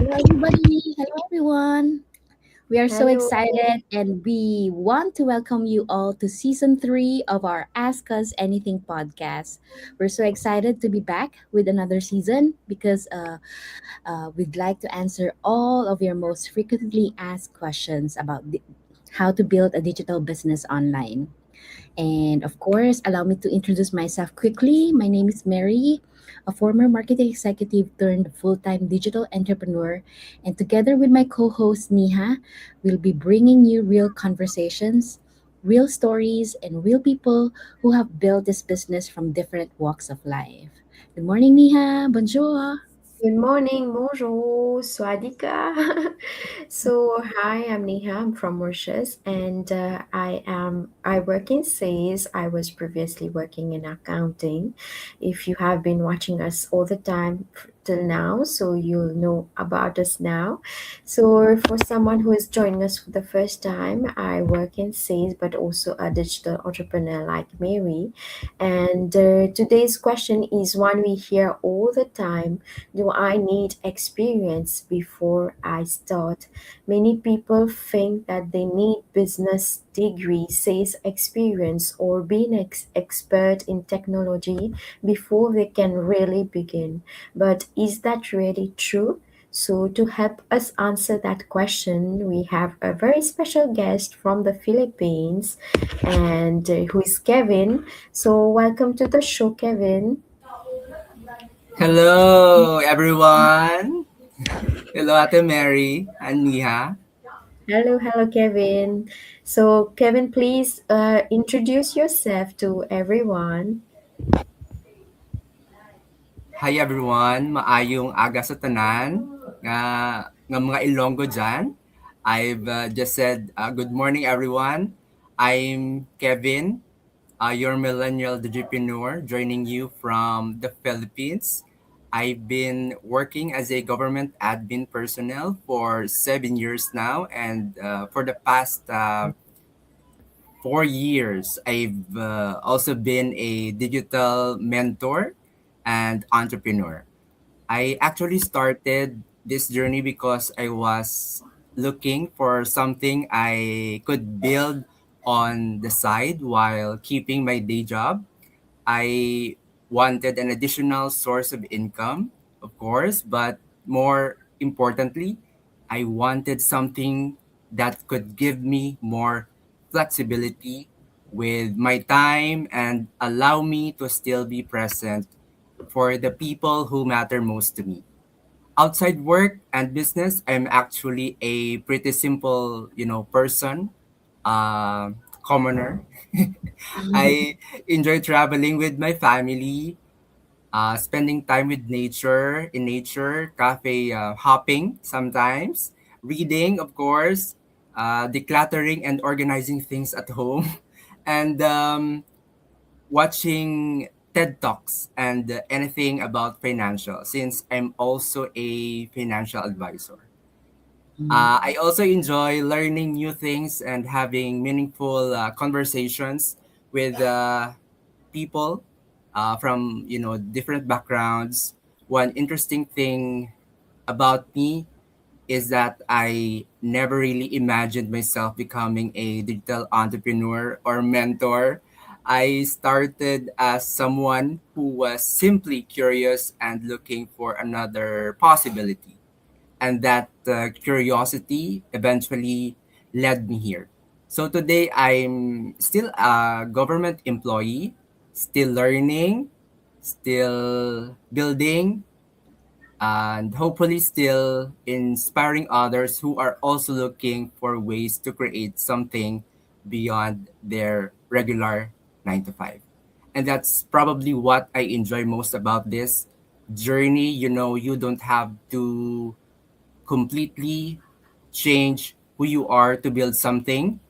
Hello, everybody. Hello, everyone. We are so Hello. excited and we want to welcome you all to season 3 of our Ask Us Anything podcast. We're so excited to be back with another season because we'd like to answer all of your most frequently asked questions about how to build a digital business online. And of course, allow me to introduce myself quickly. My name is Mary, a former marketing executive turned full time digital entrepreneur. And together with my co host, Niha, we'll be bringing you real conversations, real stories, and real people who have built this business from different walks of life. Good morning, Niha. Bonjour. Good morning. Bonjour. Swadika. Hi, I'm Neha. I'm from Mauritius, and I work in sales. I was previously working in accounting. If you have been watching us all the time till now, so you'll know about us now. So, for someone who is joining us for the first time, I work in sales, but also a digital entrepreneur like Mary. And today's question is one we hear all the time: do I need experience before I start? Many people think that they need business degree, sales experience, or being expert in technology before they can really begin. But is that really true? So, to help us answer that question, we have a very special guest from the Philippines, and who is Kevin. So, welcome to the show, Kevin. Hello, everyone. Hello, Ate Mary and Niha. Hello, Kevin. So, Kevin, please introduce yourself to everyone. Hi, everyone. Maayong aga sa tanan. Nga mga Ilonggo dyan. I've just said good morning, everyone. I'm Kevin, your millennial entrepreneur, joining you from the Philippines. I've been working as a government admin personnel for 7 years now, and for the past 4 years, I've also been a digital mentor and entrepreneur. I actually started this journey because I was looking for something I could build on the side while keeping my day job. I wanted an additional source of income, of course, but more importantly, I wanted something that could give me more flexibility with my time and allow me to still be present for the people who matter most to me. Outside work and business, I'm actually a pretty simple, person, commoner. I enjoy traveling with my family, spending time with nature, in nature, cafe hopping sometimes, reading, of course, decluttering and organizing things at home, and watching TED Talks and anything about financial, since I'm also a financial advisor. I also enjoy learning new things and having meaningful conversations with people from different backgrounds. One interesting thing about me is that I never really imagined myself becoming a digital entrepreneur or mentor. I started as someone who was simply curious and looking for another possibility. And that curiosity eventually led me here. So today I'm still a government employee, still learning, still building, and hopefully still inspiring others who are also looking for ways to create something beyond their regular 9 to 5. And that's probably what I enjoy most about this journey. You don't have to completely change who you are to build something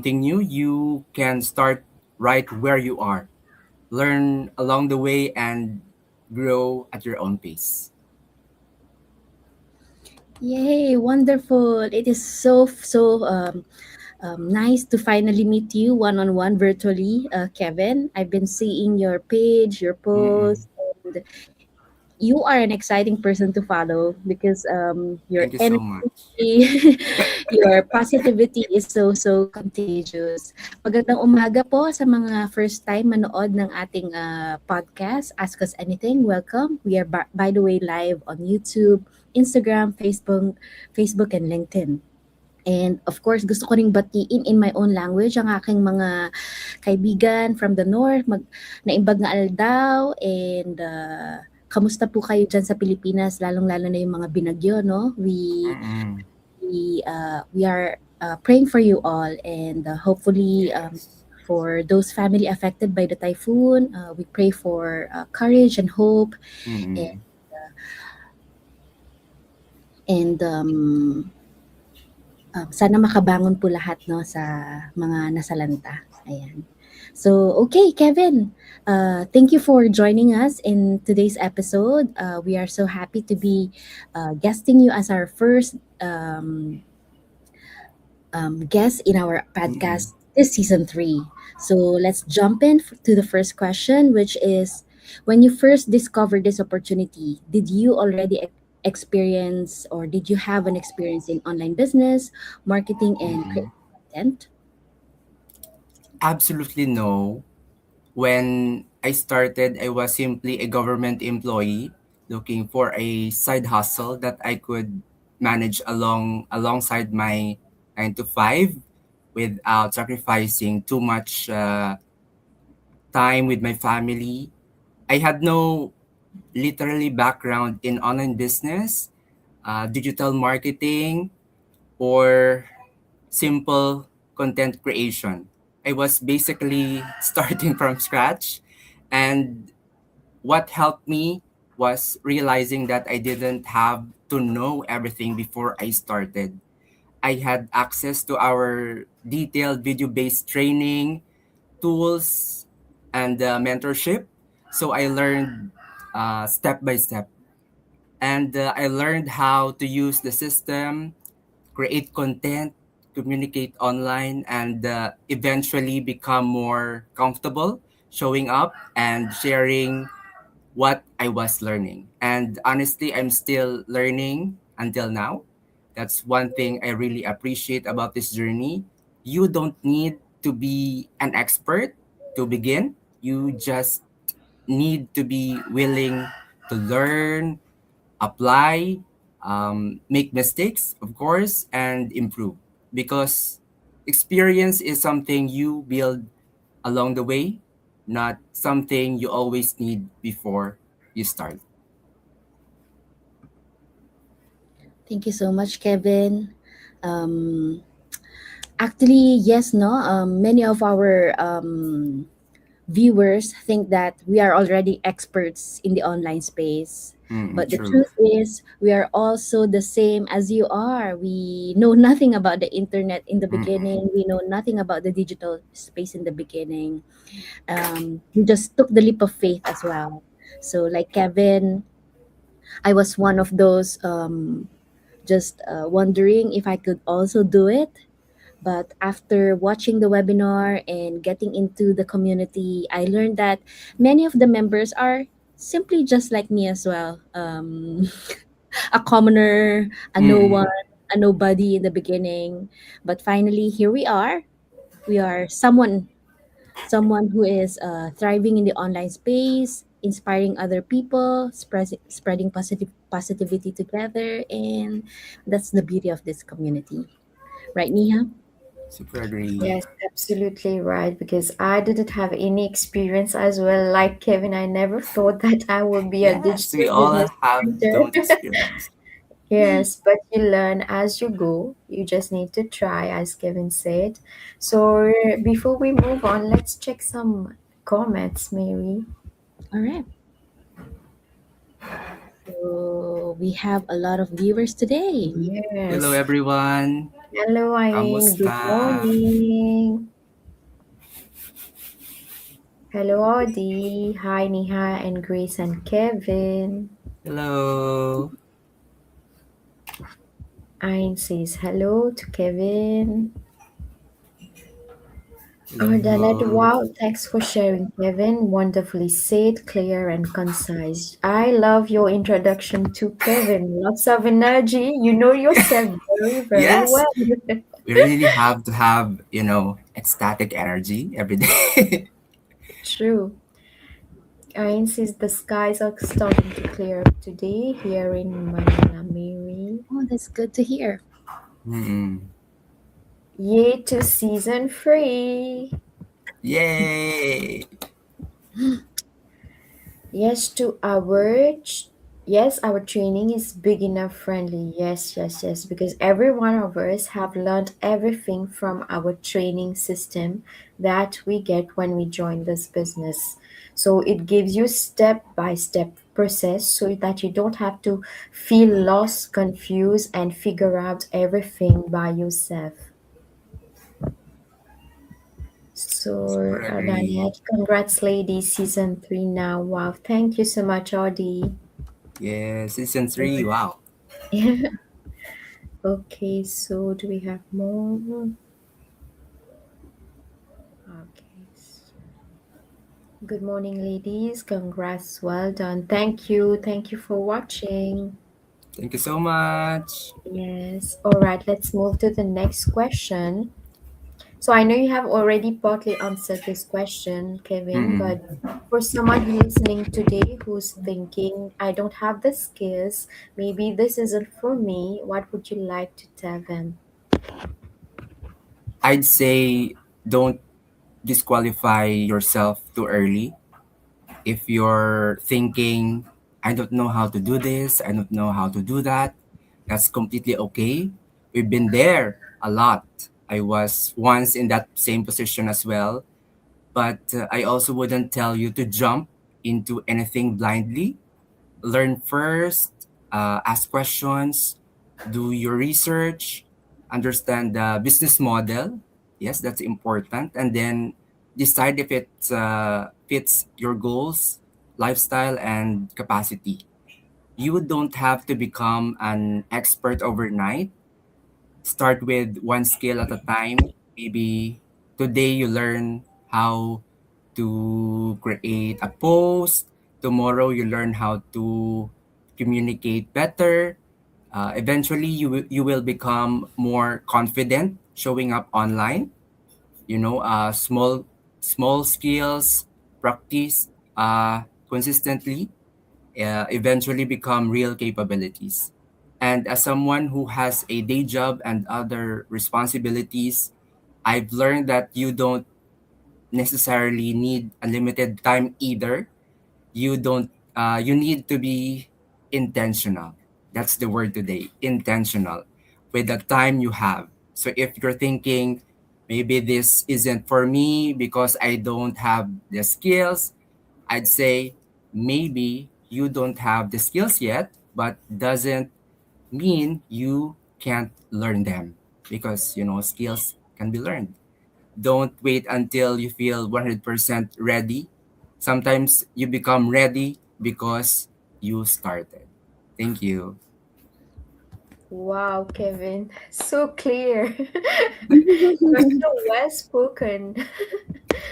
new. You can start right where you are, learn along the way, and grow at your own pace. Yay, wonderful. It is so nice to finally meet you one on one virtually, Kevin. I've been seeing your page, your Mm-mm. posts, and you are an exciting person to follow because your Thank you so energy, much. your positivity is so contagious. Magandang umaga po sa mga first time manood ng ating podcast, Ask Us Anything. Welcome. We are by the way live on YouTube, Instagram, Facebook and LinkedIn. And of course, gusto ko ring batiin in my own language ang aking mga kaibigan from the north, naimbag nga aldaw, and kamusta po kayo dyan sa Pilipinas, lalong-lalo na yung mga binagyo, no? Mm-mm. We are praying for you all, and hopefully Yes. for those family affected by the typhoon, we pray for courage and hope, and, Mm-mm. and sana makabangon po lahat, no, sa mga nasalanta. Ayan. So, okay, Kevin, thank you for joining us in today's episode. We are so happy to be guesting you as our first guest in our Mm-mm. podcast this season three. So, let's jump in to the first question, which is, when you first discovered this opportunity, did you already experience, or did you have an experience in online business, marketing, and Mm-mm. creating content? Absolutely no. When I started, I was simply a government employee looking for a side hustle that I could manage alongside my 9 to 5 without sacrificing too much time with my family. I had no literally background in online business, digital marketing, or simple content creation. I was basically starting from scratch, and what helped me was realizing that I didn't have to know everything before I started. I had access to our detailed video based training, tools, and mentorship. So I learned step by step. And I learned how to use the system, create content, communicate online, and eventually become more comfortable showing up and sharing what I was learning. And honestly, I'm still learning until now. That's one thing I really appreciate about this journey. You don't need to be an expert to begin. You just need to be willing to learn, apply, make mistakes, of course, and improve. Because experience is something you build along the way, not something you always need before you start. Thank you so much, Kevin. Um, Actually, yes, no. Many of our viewers think that we are already experts in the online space. Mm, But the true. truth is, we are also the same as you are. We know nothing about the internet in the Mm-mm. beginning. We know nothing about the digital space in the beginning. We just took the leap of faith as well. So, like Kevin, I was one of those just wondering if I could also do it. But after watching the webinar and getting into the community, I learned that many of the members are simply just like me as well. A commoner, a no Mm-mm. one, a nobody in the beginning. But finally, here we are. We are someone who is thriving in the online space, inspiring other people, spreading positivity together, and that's the beauty of this community, right, Niha? Super agree. Yes, absolutely right. Because I didn't have any experience as well. Like Kevin, I never thought that I would be a Yes, we digital all business have center. those experience. Yes, but you learn as you go. You just need to try, as Kevin said. So before we move on, let's check some comments, Mary. All right. So we have a lot of viewers today. Hello, Yes. everyone. Hello, Irene. Kamusta? Good morning. Hello, Audie. Hi, Neha and Grace and Kevin. Hello. Irene says hello to Kevin. Oh, Danet, Hello. wow, thanks for sharing, Kevin. Wonderfully said, clear, and concise. I love your introduction to Kevin. Lots of energy. You know yourself very, very Yes, well. we really have to have, ecstatic energy every day. True. I insist the skies are starting to clear up today here in Manila, Mary. Oh, that's good to hear. Mm-mm. Yay to season 3. Yay! Yes, to our yes, our training is beginner friendly. Yes, yes, yes. Because every one of us have learned everything from our training system that we get when we join this business. So it gives you step by step process so that you don't have to feel lost, confused, and figure out everything by yourself. So, Super agree. Danielle, congrats, ladies, season 3 now. Wow, thank you so much, Audie. Yeah, season 3. Wow. Okay, so do we have more? Okay. Good morning, ladies. Congrats. Well done. Thank you. Thank you for watching. Thank you so much. Yes. All right, let's move to the next question. So I know you have already partly answered this question, Kevin, Mm-mm. but for someone listening today who's thinking, I don't have the skills, maybe this isn't for me, what would you like to tell them? I'd say don't disqualify yourself too early. If you're thinking, I don't know how to do this, I don't know how to do that, that's completely okay. We've been there a lot. I was once in that same position as well, but I also wouldn't tell you to jump into anything blindly. Learn first, ask questions, do your research, understand the business model. Yes, that's important. And then decide if it fits your goals, lifestyle, and capacity. You don't have to become an expert overnight. Start with one skill at a time. Maybe today you learn how to create a post. Tomorrow you learn how to communicate better. Eventually you will become more confident showing up online. Small skills practice consistently eventually become real capabilities. And as someone who has a day job and other responsibilities, I've learned that you don't necessarily need unlimited time either. You need to be intentional. That's the word today, intentional, with the time you have. So if you're thinking, maybe this isn't for me because I don't have the skills, I'd say maybe you don't have the skills yet, but doesn't mean you can't learn them, because skills can be learned. Don't wait until you feel 100% ready. Sometimes you become ready because you started. Thank you. Wow, Kevin, so clear. You're so well spoken.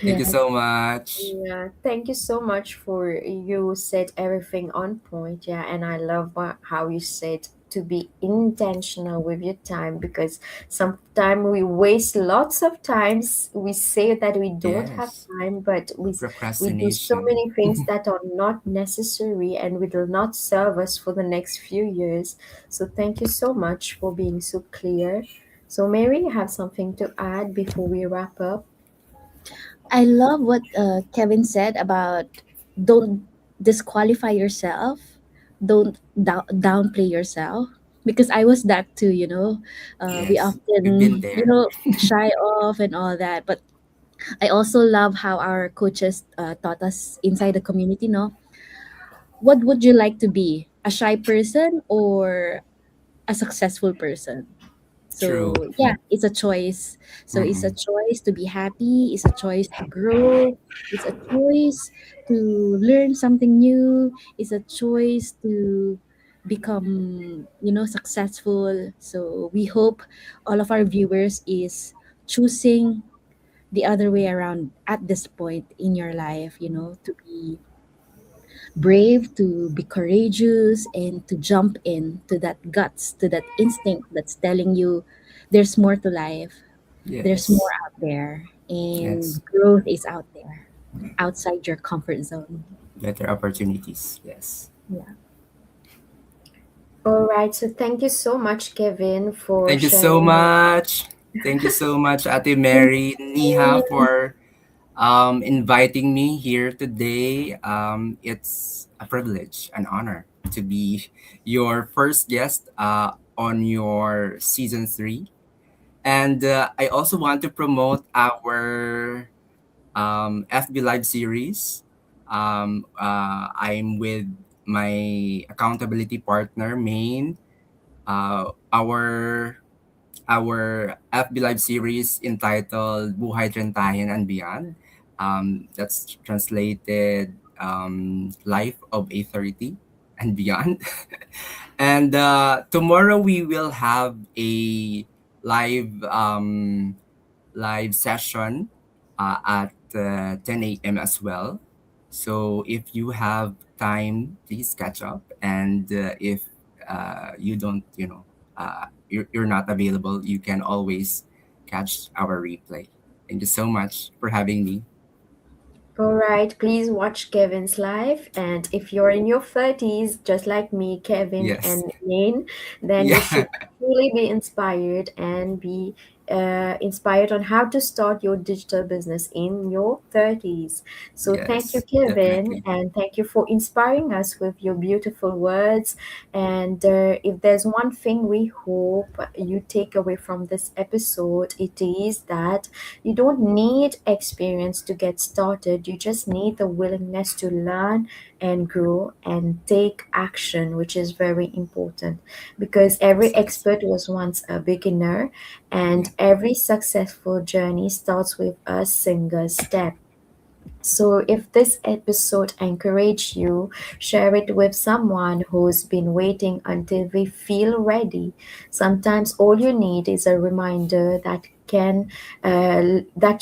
Thank you Yes. so much. Yeah, thank you so much for you said everything on point. Yeah, and I love how you said to be intentional with your time because sometimes we waste lots of times. We say that we don't have Yes. time, but we do so Procrastination. many things that are not necessary and will not serve us for the next few years. So thank you so much for being so clear. So Mary, you have something to add before we wrap up? I love what Kevin said about don't disqualify yourself, don't downplay yourself. Because I was that too, we Yes. We've been often, there. shy off and all that. But I also love how our coaches taught us inside the community, no? What would you like to be? A shy person or a successful person? So True. yeah, it's a choice. So it's a Mm-mm. choice to be happy, it's a choice to grow, it's a choice to learn something new, it's a choice to become, successful. So we hope all of our viewers is choosing the other way around at this point in your life, you know, to be brave, to be courageous, and to jump in to that guts, to that instinct that's telling you there's more to life, there's more Yes. out there, and Yes. growth is out there, outside your comfort zone. Better opportunities. Yes. Yeah. All right. So thank you so much, Kevin, for Thank you so sharing your. much. Thank you so much, Ate Thank Mary, Niha, you. for inviting me here today. It's a privilege, an honor to be your first guest on your season three. And I also want to promote our FB Live series. I'm with my accountability partner, Main. Our FB Live series entitled Buhay Trentahin and Beyond. That's translated Life of a 30 and Beyond. And tomorrow we will have a live live session at 10 a.m. as well. So if you have time, please catch up. And if you don't, you're not available, you can always catch our replay. Thank you so much for having me. All right, please watch Kevin's live. And if you're in your 30s, just like me, Kevin, Yes. and Lane, then you Yeah. should truly be inspired and be inspired on how to start your digital business in your 30s. So, thank you, Yes, Kevin, definitely. and thank you for inspiring us with your beautiful words. And if there's one thing we hope you take away from this episode, it is that you don't need experience to get started. You just need the willingness to learn and grow and take action, which is very important because every Yes, yes. expert was once a beginner, Yeah. and every successful journey starts with a single step. So, if this episode encouraged you, share it with someone who's been waiting until we feel ready. Sometimes all you need is a reminder that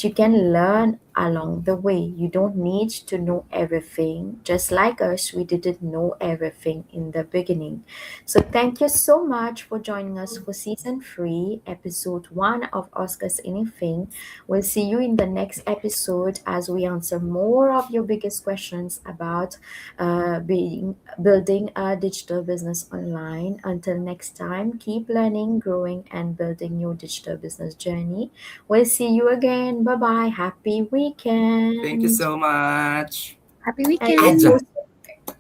you can learn along the way. You don't need to know everything. Just like us, we didn't know everything in the beginning. So, thank you so much for joining us for season 3, episode 1 of Oscars Anything. We'll see you in the next episode as we answer more of your biggest questions about building a digital business online. Until next time, keep learning, growing, and building your digital business journey. We'll see you again. Bye bye. Happy Thank you weekend. so much. Happy And it's Aja. weekend. also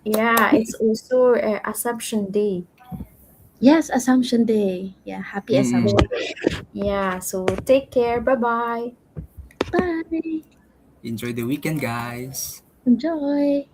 yeah, it's also Assumption Day. Yes, Assumption Day. Yeah, happy Mm. Assumption So Day. yeah, so take care. Bye bye. Bye. Enjoy the weekend, guys. Enjoy.